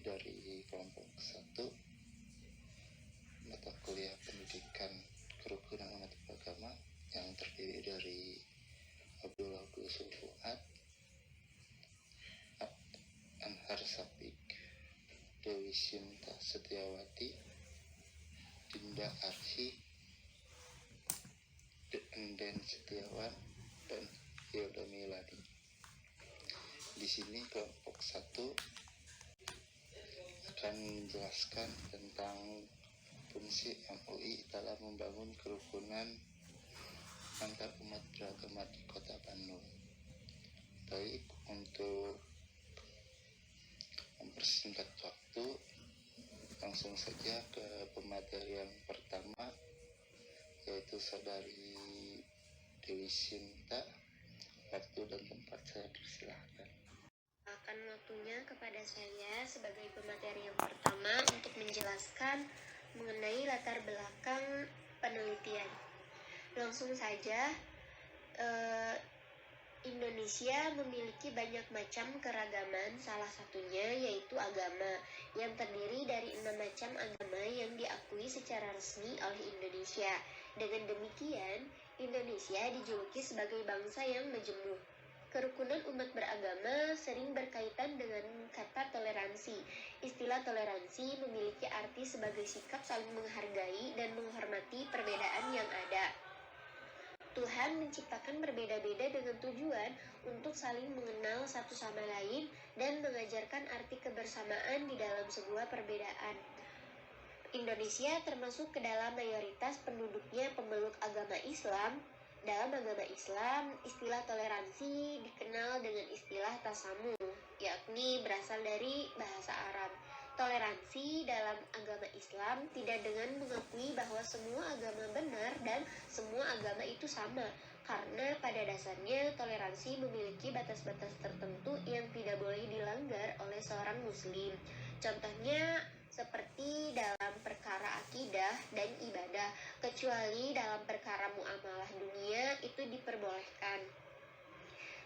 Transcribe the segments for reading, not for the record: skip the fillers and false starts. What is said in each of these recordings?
dari kelompok 1 mata kuliah pendidikan kerukunan umat beragama yang terdiri dari Abdullah Ghusul Fuad, Anhar Sapik, Dewi Sinta Setiawati, Dinda Arsi, Enden Setiawan, dan Hilda Milani. Di sini kelompok 1 akan menjelaskan tentang fungsi MUI dalam membangun kerukunan antar umat beragama di Kota Bandung. Baik, untuk mempersingkat waktu, langsung saja ke pemateri yang pertama, yaitu saudari Dewi Sinta. Waktu dan tempat saya persilahkan. Akan waktunya kepada saya sebagai pemateri yang pertama untuk menjelaskan mengenai latar belakang penelitian. Langsung saja, Indonesia memiliki banyak macam keragaman, salah satunya yaitu agama, yang terdiri dari 6 macam agama yang diakui secara resmi oleh Indonesia. Dengan demikian, Indonesia dijuluki sebagai bangsa yang majemuk. Kerukunan umat beragama sering berkaitan dengan kata toleransi. Istilah toleransi memiliki arti sebagai sikap saling menghargai dan menghormati perbedaan yang ada. Tuhan menciptakan berbeda-beda dengan tujuan untuk saling mengenal satu sama lain dan mengajarkan arti kebersamaan di dalam sebuah perbedaan. Indonesia termasuk ke dalam mayoritas penduduknya pemeluk agama Islam. Dalam agama Islam, istilah toleransi dikenal dengan istilah tasamuh, yakni berasal dari bahasa Arab. Toleransi dalam agama Islam tidak dengan mengakui bahwa semua agama benar dan semua agama itu sama, karena pada dasarnya toleransi memiliki batas-batas tertentu yang tidak boleh dilanggar oleh seorang muslim. Contohnya seperti dalam perkara akidah dan ibadah, kecuali dalam perkara muamalah dunia itu diperbolehkan.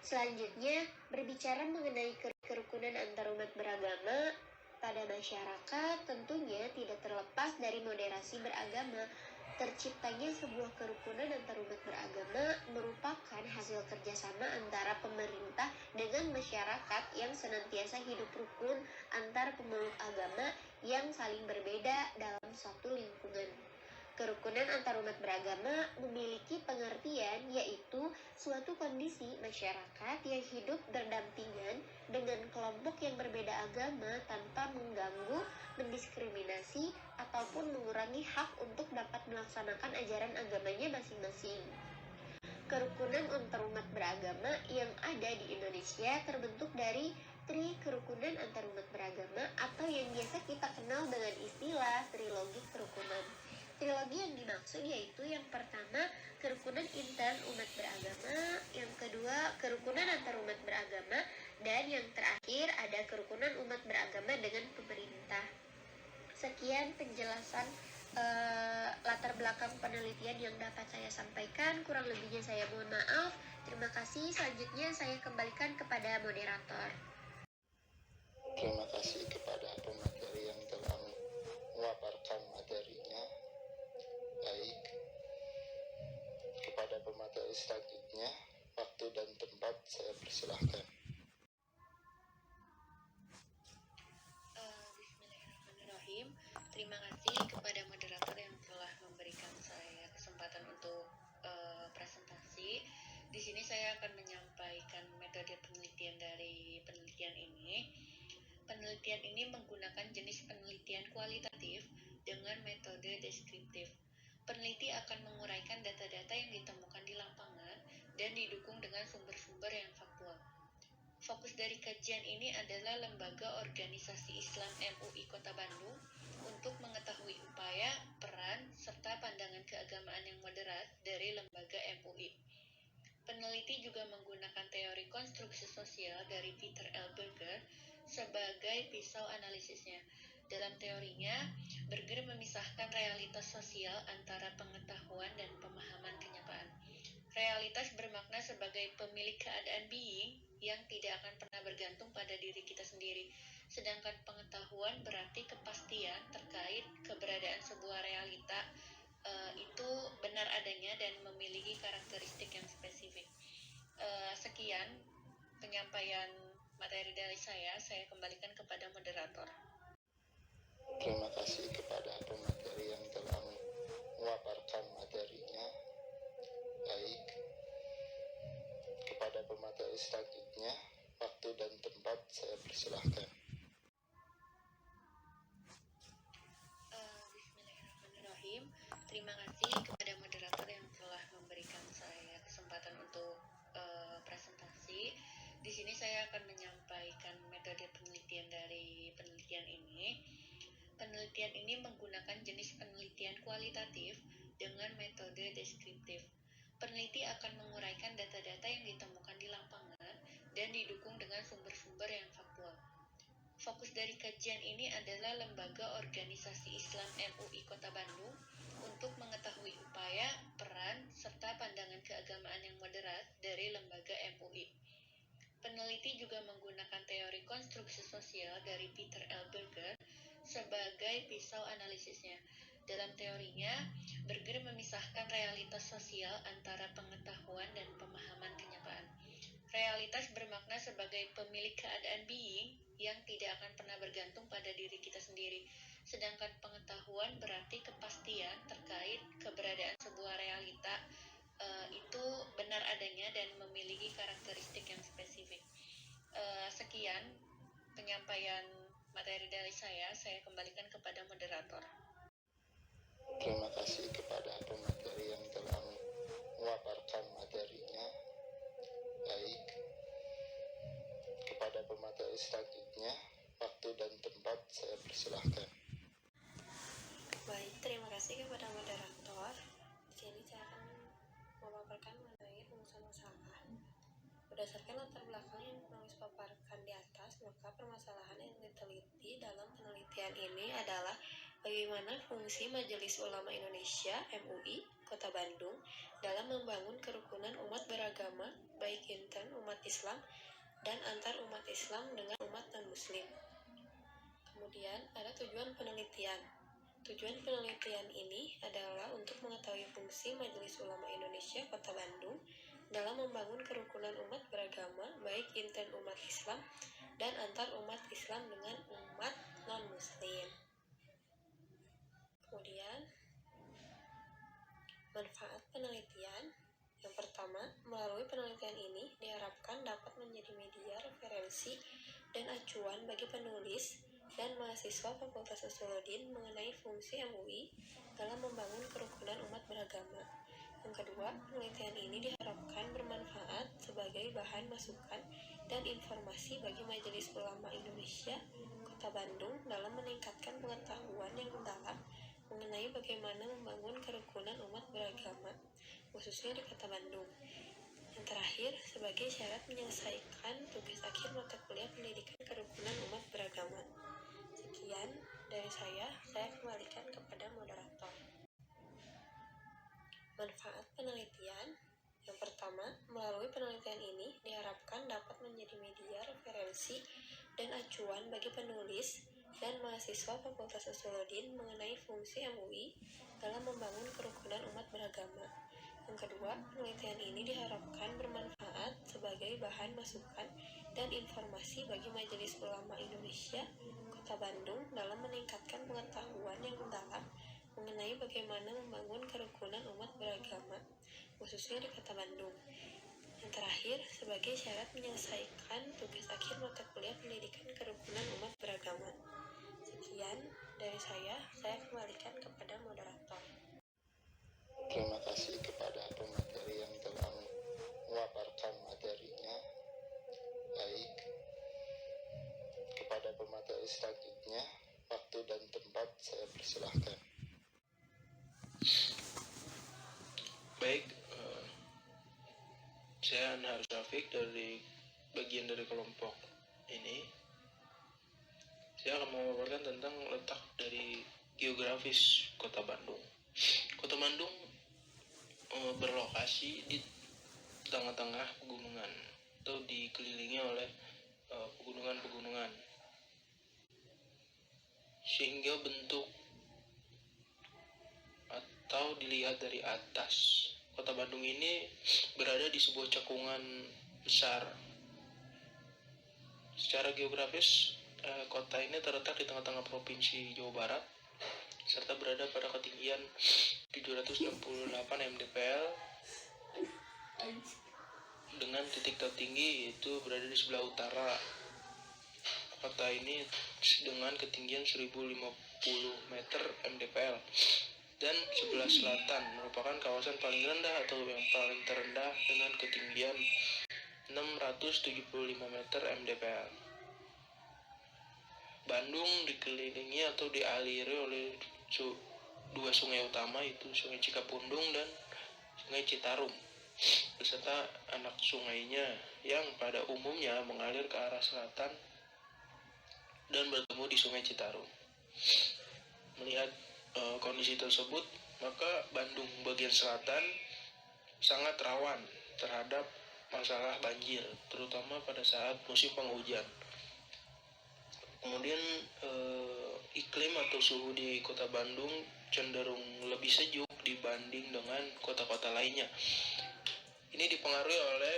Selanjutnya, berbicara mengenai kerukunan antar umat beragama pada masyarakat tentunya tidak terlepas dari moderasi beragama. Terciptanya sebuah kerukunan antar umat beragama merupakan hasil kerjasama antara pemerintah dengan masyarakat yang senantiasa hidup rukun antar pemeluk agama yang saling berbeda dalam suatu lingkungan. Kerukunan antar umat beragama memiliki pengertian yaitu suatu kondisi masyarakat yang hidup berdampingan dengan kelompok yang berbeda agama tanpa mengganggu, mendiskriminasi, ataupun mengurangi hak untuk dapat melaksanakan ajaran agamanya masing-masing. Kerukunan antar umat beragama yang ada di Indonesia terbentuk dari tri kerukunan antar umat beragama atau yang biasa kita kenal dengan istilah trilogi kerukunan. Trilogi yang dimaksud yaitu yang pertama kerukunan intern umat beragama, yang kedua kerukunan antar umat beragama, dan yang terakhir ada kerukunan umat beragama dengan pemerintah. Sekian penjelasan latar belakang penelitian yang dapat saya sampaikan. Kurang lebihnya saya mohon maaf. Terima kasih. Selanjutnya saya kembalikan kepada moderator. Terima kasih kepada pemateri yang telah memaparkan materinya. Baik, kepada pemateri selanjutnya, waktu dan tempat saya persilahkan. Bismillahirrahmanirrahim. Terima kasih kepada moderator yang telah memberikan saya kesempatan untuk presentasi. Di sini saya akan menyampaikan metode penelitian dari penelitian ini. Penelitian ini menggunakan jenis penelitian kualitatif dengan metode deskriptif. Peneliti akan menguraikan data-data yang ditemukan di lapangan dan didukung dengan sumber-sumber yang faktual. Fokus dari kajian ini adalah Lembaga Organisasi Islam MUI Kota Bandung untuk mengetahui upaya, peran, serta pandangan keagamaan yang moderat dari lembaga MUI. Peneliti juga menggunakan teori konstruksi sosial dari Peter L. Berger sebagai pisau analisisnya. Dalam teorinya, Berger memisahkan realitas sosial antara pengetahuan dan pemahaman kenyataan. Realitas bermakna sebagai pemilik keadaan being, yang tidak akan pernah bergantung pada diri kita sendiri. Sedangkan pengetahuan berarti kepastian terkait keberadaan sebuah realita itu benar adanya dan memiliki karakteristik yang spesifik. Sekian penyampaian materi dari saya kembalikan kepada moderator. Terima kasih kepada pemateri yang telah memaparkan materinya. Baik, kepada pemateri selanjutnya, waktu dan tempat saya persilahkan. Bismillahirrahmanirrahim. Terima kasih kepada moderator yang telah memberikan saya kesempatan untuk presentasi. Di sini saya akan menyampaikan metode penelitian dari penelitian ini. Penelitian ini menggunakan jenis penelitian kualitatif dengan metode deskriptif. Peneliti akan menguraikan data-data yang ditemukan di lapangan dan didukung dengan sumber-sumber yang faktual. Fokus dari kajian ini adalah Lembaga Organisasi Islam MUI Kota Bandung untuk mengetahui upaya, peran, serta pandangan keagamaan yang moderat dari lembaga MUI. Peneliti juga menggunakan teori konstruksi sosial dari Peter L. Berger sebagai pisau analisisnya. Dalam teorinya, Berger memisahkan realitas sosial antara pengetahuan dan pemahaman kenyataan. Realitas bermakna sebagai pemilik keadaan being yang tidak akan pernah bergantung pada diri kita sendiri. Sedangkan pengetahuan berarti kepastian terkait keberadaan sebuah realita itu benar adanya dan memiliki karakteristik yang spesifik. Sekian penyampaian materi dari saya kembalikan kepada moderator. Terima kasih kepada pemateri yang telah memaparkan materinya. Baik, kepada pemateri selanjutnya, waktu dan tempat saya persilahkan. Baik, terima kasih kepada moderator. Di sini saya akan memaparkan mengenai rumusan masalah. Berdasarkan latar belakang yang penulis paparkan di atas, maka permasalahan yang diteliti dalam penelitian ini adalah bagaimana fungsi Majelis Ulama Indonesia MUI Kota Bandung dalam membangun kerukunan umat beragama, baik intern umat Islam dan antar umat Islam dengan umat non-Muslim. Kemudian ada tujuan penelitian. Tujuan penelitian ini adalah untuk mengetahui fungsi Majelis Ulama Indonesia Kota Bandung dalam membangun kerukunan umat beragama, baik intern umat Islam dan antar umat Islam dengan umat non-Muslim. Kemudian, manfaat penelitian. Yang pertama, melalui penelitian ini diharapkan dapat menjadi media referensi dan acuan bagi penulis dan mahasiswa Fakultas Sosiologi mengenai fungsi MUI dalam membangun kerukunan umat beragama. Yang kedua, penelitian ini diharapkan bermanfaat sebagai bahan masukan dan informasi bagi Majelis Ulama Indonesia Kota Bandung dalam meningkatkan pengetahuan yang mendalam mengenai bagaimana membangun kerukunan umat beragama, khususnya di Kota Bandung. Yang terakhir, sebagai syarat menyelesaikan tugas akhir mata kuliah pendidikan kerukunan umat beragama. Sekian dari saya kembalikan kepada moderator. Manfaat penelitian. Yang pertama, melalui penelitian ini diharapkan dapat menjadi media referensi dan acuan bagi penulis dan mahasiswa Fakultas Sosiologi mengenai fungsi MUI dalam membangun kerukunan umat beragama. Yang kedua, penelitian ini diharapkan bermanfaat sebagai bahan masukan dan informasi bagi Majelis Ulama Indonesia Kota Bandung dalam meningkatkan pengetahuan yang mendalam mengenai bagaimana membangun kerukunan umat beragama, khususnya di Kota Bandung. Yang terakhir, sebagai syarat menyelesaikan tugas akhir mata kuliah pendidikan kerukunan umat beragama. Sekian dari saya kembalikan kepada moderator. Terima kasih kepada pemateri yang telah memaparkan materinya. Baik, kepada pemateri selanjutnya, waktu dan tempat saya persilahkan. Baik, saya Anhar Syafiq dari bagian dari kelompok ini. Saya akan memaparkan tentang letak dari geografis Kota Bandung. Kota Bandung berlokasi di tengah-tengah pegunungan atau dikelilingi oleh pegunungan-pegunungan, sehingga bentuk atau dilihat dari atas, kota Bandung ini berada di sebuah cekungan besar. Secara geografis, kota ini terletak di tengah-tengah provinsi Jawa Barat serta berada pada ketinggian 768 mdpl dengan titik tertinggi yaitu berada di sebelah utara. Kota ini dengan ketinggian 1050 meter mdpl dan sebelah selatan merupakan kawasan paling rendah atau yang paling terendah dengan ketinggian 675 meter mdpl. Bandung dikelilingi atau dialiri oleh dua sungai utama, yaitu Sungai Cikapundung dan Sungai Citarum, beserta anak sungainya yang pada umumnya mengalir ke arah selatan dan bertemu di Sungai Citarum. Melihat kondisi tersebut, maka Bandung bagian selatan sangat rawan terhadap masalah banjir, terutama pada saat musim penghujan. Kemudian iklim atau suhu di kota Bandung cenderung lebih sejuk dibanding dengan kota-kota lainnya. Ini dipengaruhi oleh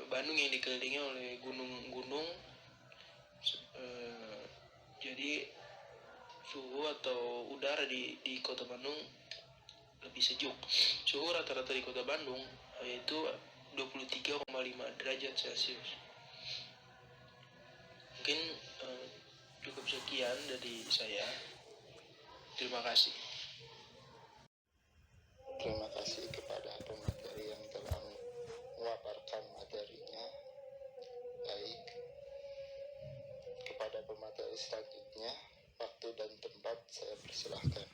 Bandung yang dikelilingi oleh gunung-gunung. Jadi suhu atau udara di kota Bandung lebih sejuk. Suhu rata-rata di kota Bandung yaitu 23,5 derajat Celcius. Mungkin cukup sekian dari saya. Terima kasih. Terima kasih kepada pemateri yang telah memaparkan materinya. Baik, kepada pemateri selanjutnya, waktu dan tempat saya persilahkan.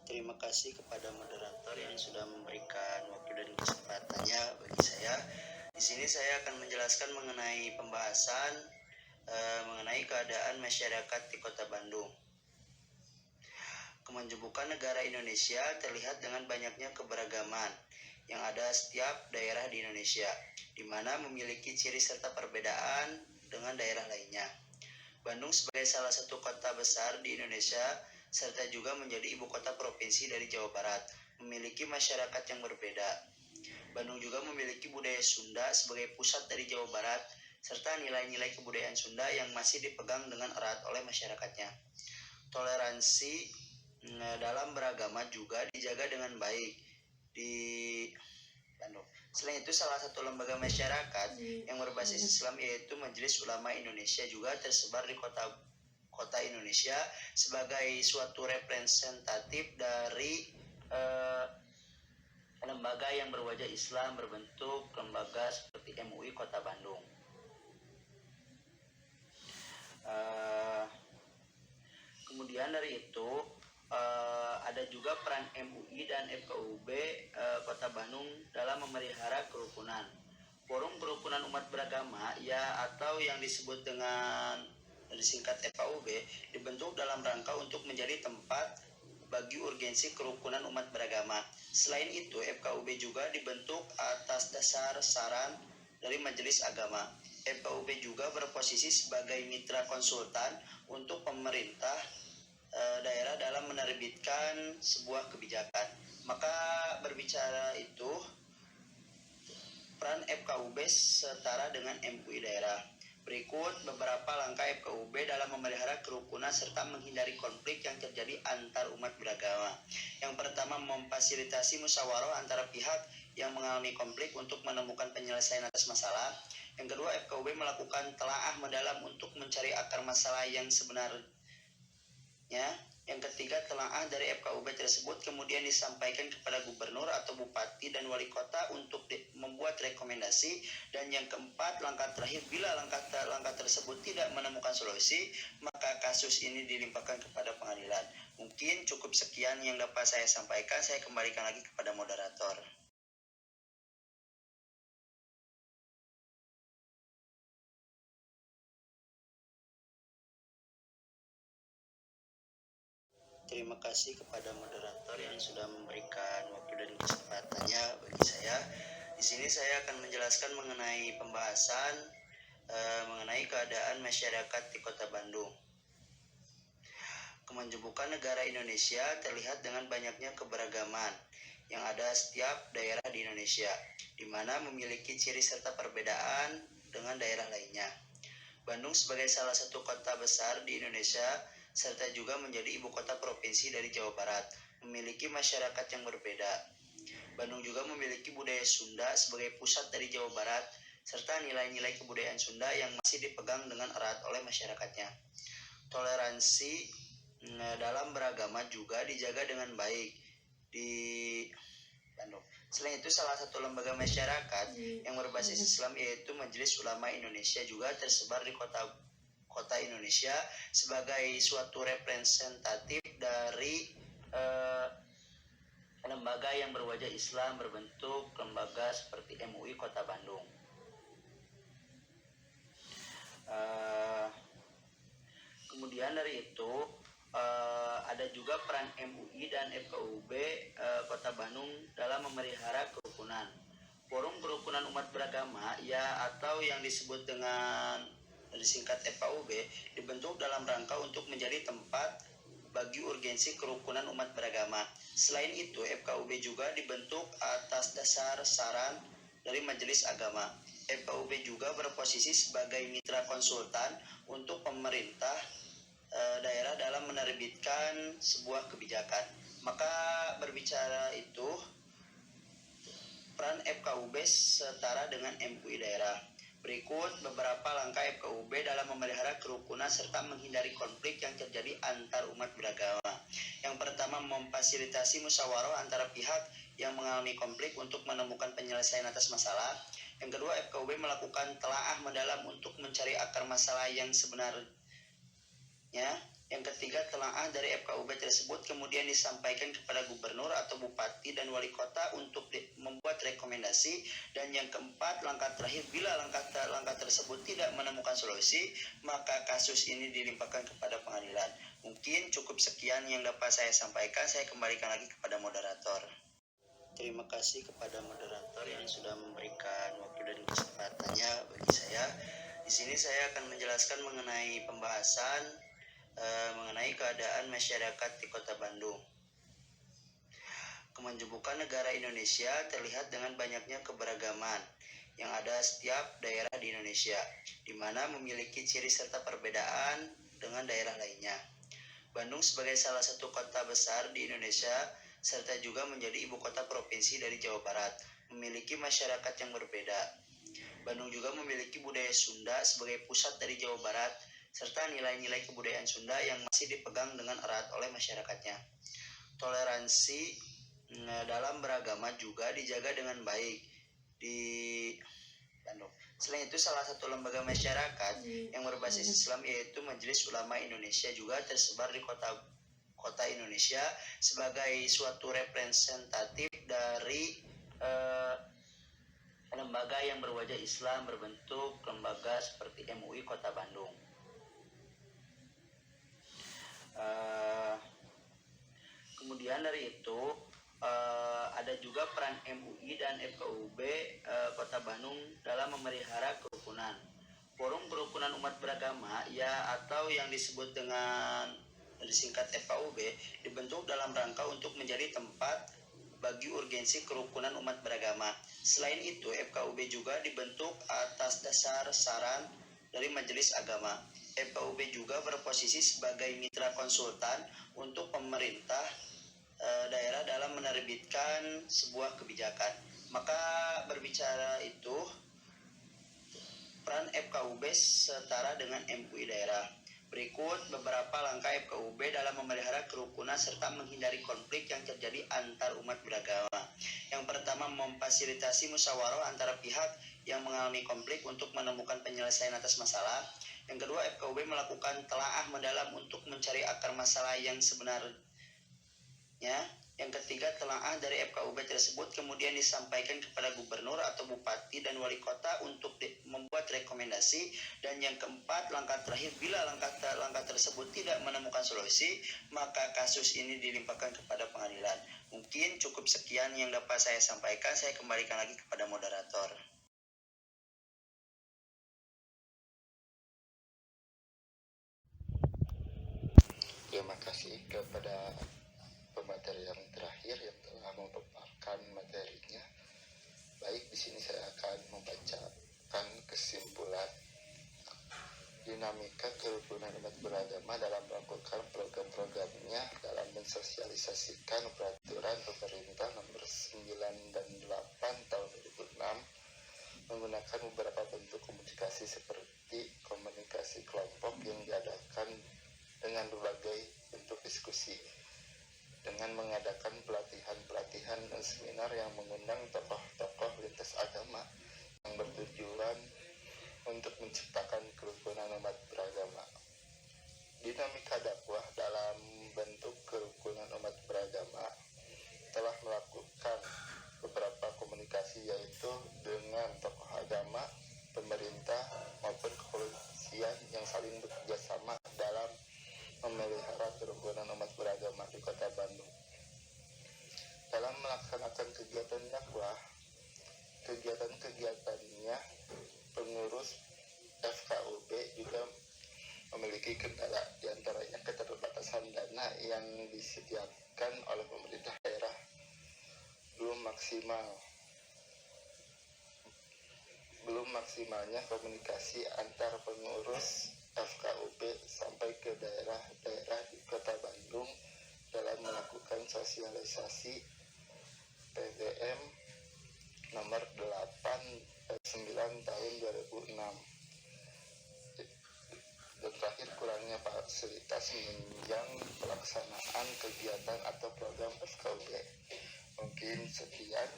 Terima kasih kepada moderator yang sudah memberikan waktu dan kesempatannya bagi saya. Di sini saya akan menjelaskan mengenai pembahasan mengenai keadaan masyarakat di Kota Bandung. Kemajemukan negara Indonesia terlihat dengan banyaknya keberagaman yang ada setiap daerah di Indonesia, di mana memiliki ciri serta perbedaan dengan daerah lainnya. Bandung sebagai salah satu kota besar di Indonesia serta juga menjadi ibu kota provinsi dari Jawa Barat, memiliki masyarakat yang berbeda. Bandung juga memiliki budaya Sunda sebagai pusat dari Jawa Barat, serta nilai-nilai kebudayaan Sunda yang masih dipegang dengan erat oleh masyarakatnya. Toleransi dalam beragama juga dijaga dengan baik di Bandung. Selain itu, salah satu lembaga masyarakat yang berbasis Islam yaitu Majelis Ulama Indonesia juga tersebar di kota Indonesia sebagai suatu representatif dari lembaga yang berwajah Islam berbentuk lembaga seperti MUI Kota Bandung. Kemudian dari itu ada juga peran MUI dan FKUB Kota Bandung dalam memelihara kerukunan. Forum Kerukunan Umat Beragama atau yang disebut dengan disingkat FKUB dibentuk dalam rangka untuk menjadi tempat bagi urgensi kerukunan umat beragama. Selain itu, FKUB juga dibentuk atas dasar saran dari Majelis Agama. FKUB juga berposisi sebagai mitra konsultan untuk pemerintah daerah dalam menerbitkan sebuah kebijakan. Maka berbicara itu, peran FKUB setara dengan MUI daerah. Berikut beberapa langkah FKUB dalam memelihara kerukunan serta menghindari konflik yang terjadi antar umat beragama. Yang pertama, memfasilitasi musyawarah antara pihak yang mengalami konflik untuk menemukan penyelesaian atas masalah. Yang kedua, FKUB melakukan telaah mendalam untuk mencari akar masalah yang sebenarnya. Yang ketiga, telaah dari FKUB tersebut kemudian disampaikan kepada gubernur atau bupati dan wali kota untuk membuat rekomendasi. Dan yang keempat, langkah terakhir, bila langkah tersebut tidak menemukan solusi, maka kasus ini dilimpahkan kepada pengadilan. Mungkin cukup sekian yang dapat saya sampaikan. Saya kembalikan lagi kepada moderator. Terima kasih kepada moderator yang sudah memberikan waktu dan kesempatannya bagi saya. Di Di sini saya akan menjelaskan mengenai pembahasan mengenai keadaan masyarakat di Kota Bandung. Kemajemukan negara Indonesia terlihat dengan banyaknya keberagaman yang ada setiap daerah di Indonesia, di mana memiliki ciri serta perbedaan dengan daerah lainnya. Bandung sebagai salah satu kota besar di Indonesia, serta juga menjadi ibu kota provinsi dari Jawa Barat, memiliki masyarakat yang berbeda. Bandung juga memiliki budaya Sunda sebagai pusat dari Jawa Barat, serta nilai-nilai kebudayaan Sunda yang masih dipegang dengan erat oleh masyarakatnya. Toleransi dalam beragama juga dijaga dengan baik di Bandung. Selain itu, salah satu lembaga masyarakat yang berbasis Islam yaitu Majelis Ulama Indonesia juga tersebar di kota Indonesia sebagai suatu representatif dari lembaga yang berwajah Islam berbentuk lembaga seperti MUI Kota Bandung. Kemudian dari itu ada juga peran MUI dan FKUB Kota Bandung dalam memelihara kerukunan. Forum Kerukunan Umat Beragama atau yang disebut dengan disingkat FKUB dibentuk dalam rangka untuk menjadi tempat bagi urgensi kerukunan umat beragama. Selain itu, FKUB juga dibentuk atas dasar saran dari Majelis Agama. FKUB juga berposisi sebagai mitra konsultan untuk pemerintah daerah dalam menerbitkan sebuah kebijakan. Maka berbicara itu, peran FKUB setara dengan MUI daerah. Berikut beberapa langkah FKUB dalam memelihara kerukunan serta menghindari konflik yang terjadi antar umat beragama. Yang pertama, memfasilitasi musyawarah antara pihak yang mengalami konflik untuk menemukan penyelesaian atas masalah. Yang kedua, FKUB melakukan telaah mendalam untuk mencari akar masalah yang sebenarnya. Yang ketiga, telaah dari FKUB tersebut kemudian disampaikan kepada gubernur atau bupati dan wali kota untuk membuat rekomendasi. Dan yang keempat, langkah terakhir, bila langkah tersebut tidak menemukan solusi, maka kasus ini dilimpahkan kepada pengadilan. Mungkin cukup sekian yang dapat saya sampaikan. Saya kembalikan lagi kepada moderator. Terima kasih kepada moderator yang sudah memberikan waktu dan kesempatannya bagi saya. Di sini saya akan menjelaskan mengenai pembahasan mengenai keadaan masyarakat di Kota Bandung. Kemajemukan negara Indonesia terlihat dengan banyaknya keberagaman yang ada setiap daerah di Indonesia, di mana memiliki ciri serta perbedaan dengan daerah lainnya. Bandung sebagai salah satu kota besar di Indonesia, serta juga menjadi ibu kota provinsi dari Jawa Barat, memiliki masyarakat yang berbeda. Bandung juga memiliki budaya Sunda sebagai pusat dari Jawa Barat, serta nilai-nilai kebudayaan Sunda yang masih dipegang dengan erat oleh masyarakatnya. Toleransi dalam beragama juga dijaga dengan baik di Bandung. Selain itu, salah satu lembaga masyarakat yang berbasis Islam yaitu Majelis Ulama Indonesia juga tersebar di kota Indonesia sebagai suatu representatif dari lembaga yang berwajah Islam berbentuk lembaga seperti MUI Kota Bandung. Kemudian dari itu ada juga peran MUI dan FKUB Kota Bandung dalam memelihara kerukunan. Forum Kerukunan Umat Beragama atau yang disebut dengan disingkat FKUB dibentuk dalam rangka untuk menjadi tempat bagi urgensi kerukunan umat beragama. Selain itu, FKUB juga dibentuk atas dasar saran dari Majelis Agama. FKUB juga berposisi sebagai mitra konsultan untuk pemerintah daerah dalam menerbitkan sebuah kebijakan. Maka berbicara itu, peran FKUB setara dengan MUI daerah. Berikut beberapa langkah FKUB dalam memelihara kerukunan serta menghindari konflik yang terjadi antar umat beragama. Yang pertama, memfasilitasi musyawarah antara pihak yang mengalami konflik untuk menemukan penyelesaian atas masalah. Yang kedua, FKUB melakukan telaah mendalam untuk mencari akar masalah yang sebenarnya. Yang ketiga, telaah dari FKUB tersebut kemudian disampaikan kepada gubernur atau bupati dan wali kota untuk membuat rekomendasi. Dan yang keempat, langkah terakhir, bila langkah tersebut tidak menemukan solusi, maka kasus ini dilimpahkan kepada pengadilan. Mungkin cukup sekian yang dapat saya sampaikan. Saya kembalikan lagi kepada moderator. Terima kasih kepada pemateri yang terakhir yang telah memaparkan materinya. Baik, di sini saya akan membacakan kesimpulan. Dinamika kerukunan umat beragama dalam melakukan program-programnya dalam mensosialisasikan peraturan pemerintah nomor 9 dan 8 tahun 2006 menggunakan beberapa bentuk komunikasi seperti komunikasi kelompok yang diadakan dengan berbagai bentuk diskusi, dengan mengadakan pelatihan-pelatihan dan seminar yang mengundang tokoh-tokoh lintas agama yang bertujuan untuk menciptakan kerukunan umat beragama. Dinamika dakwah dalam bentuk kerukunan umat beragama telah melakukan beberapa komunikasi, yaitu dengan tokoh agama, pemerintah, maupun kepolisian yang saling bekerja sama dalam memelihara kerukunan umat beragama di Kota Bandung. Dalam melaksanakan kegiatan dakwah, kegiatan-kegiatannya, pengurus FKUB juga memiliki kendala, diantaranya keterbatasan dana yang disediakan oleh pemerintah daerah belum maksimalnya komunikasi antar pengurus FKUB sampai ke daerah-daerah di Kota Bandung dalam melakukan sosialisasi PDM nomor 9 tahun 2006. Dan terakhir, kurangnya fasilitas menunjang pelaksanaan kegiatan atau program FKUB. Mungkin sekian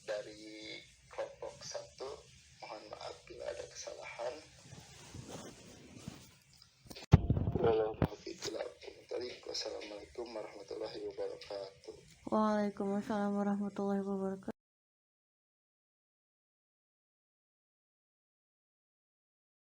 dari kelompok 1. Mohon maaf bila ada kesalahan. Wassalamualaikum warahmatullahi wabarakatuh. Waalaikumsalam warahmatullahi wabarakatuh.